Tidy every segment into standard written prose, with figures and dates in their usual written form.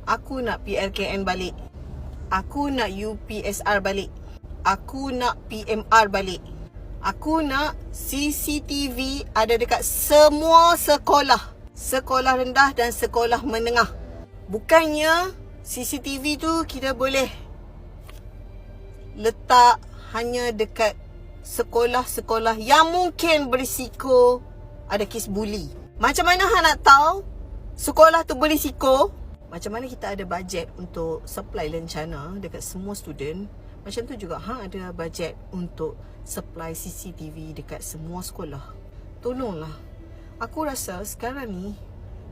Aku nak PLKN balik. Aku nak UPSR balik. Aku nak PMR balik. Aku nak CCTV ada dekat semua sekolah. Sekolah rendah dan sekolah menengah. Bukannya CCTV tu kita boleh letak hanya dekat sekolah-sekolah yang mungkin berisiko ada kes bully. Macam mana hang nak tahu sekolah tu berisiko? Macam mana kita ada bajet untuk supply lencana dekat semua student, macam tu juga hang ada bajet untuk supply CCTV dekat semua sekolah. Tolonglah. Aku rasa sekarang ni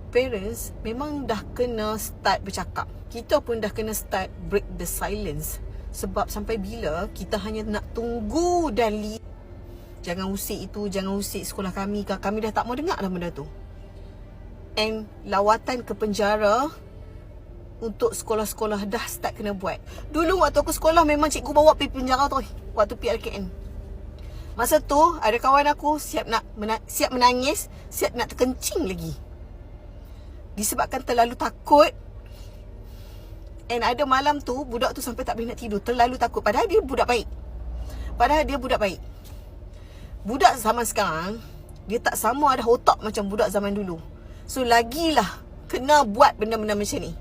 parents memang dah kena start bercakap. Kita pun dah kena start break the silence. Sebab sampai bila kita hanya nak tunggu dan jangan usik itu, jangan usik sekolah kami. Kami dah tak mau dengar dah benda tu. And lawatan ke penjara untuk sekolah-sekolah dah start kena buat. Dulu waktu aku sekolah memang cikgu bawa pergi penjara tu. Waktu PLKN. Masa tu ada kawan aku siap menangis, siap nak terkencing lagi. Disebabkan terlalu takut. And ada malam tu budak tu sampai tak boleh nak tidur, terlalu takut. Padahal dia budak baik. Budak zaman sekarang dia tak sama ada otak macam budak zaman dulu. So lagilah kena buat benda-benda macam ni.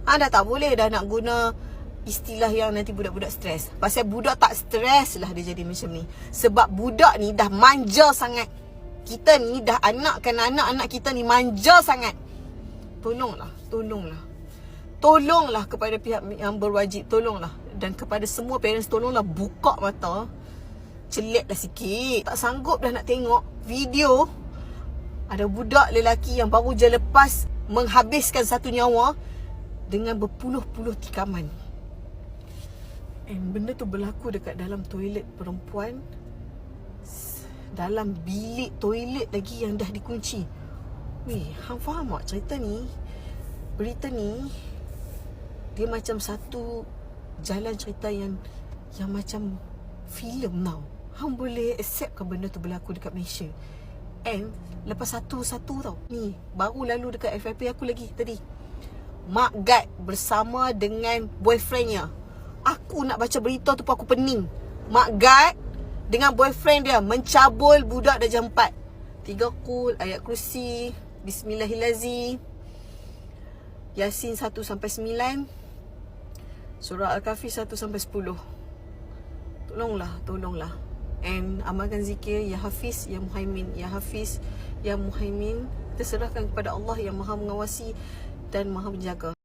Dah tak boleh dah nak guna istilah yang nanti budak-budak stres. Pasal budak tak stres lah dia jadi macam ni. Sebab budak ni dah manja sangat. Kita ni dah anakkan anak-anak kita ni manja sangat. Tolonglah kepada pihak yang berwajib. Tolonglah. Dan kepada semua parents, tolonglah buka mata. Celiklah sikit. Tak sanggup dah nak tengok video ada budak lelaki yang baru je lepas menghabiskan satu nyawa dengan berpuluh-puluh tikaman. And benda tu berlaku dekat dalam toilet perempuan, dalam bilik toilet lagi yang dah dikunci. Weh, hang faham tak cerita ni? Berita ni dia macam satu jalan cerita yang macam filem tau. Hang boleh accept ke benda tu berlaku dekat Malaysia? And lepas satu-satu tau. Ni baru lalu dekat FYP aku lagi tadi. Mak Gad bersama dengan boyfriendnya. Aku nak baca berita tu pun aku pening. Mak Gad dengan boyfriend dia mencabul budak darjah 4. 3 kul, ayat kursi, Bismillahirrahmanirrahim, Yasin 1-9, Surah Al-Kahfi 1-10. Tolonglah. And amalkan zikir, Ya Hafiz, Ya Muhaimin, Ya Hafiz, Ya Muhaimin. Terserahkan kepada Allah yang Maha mengawasi dan Maha menjaga.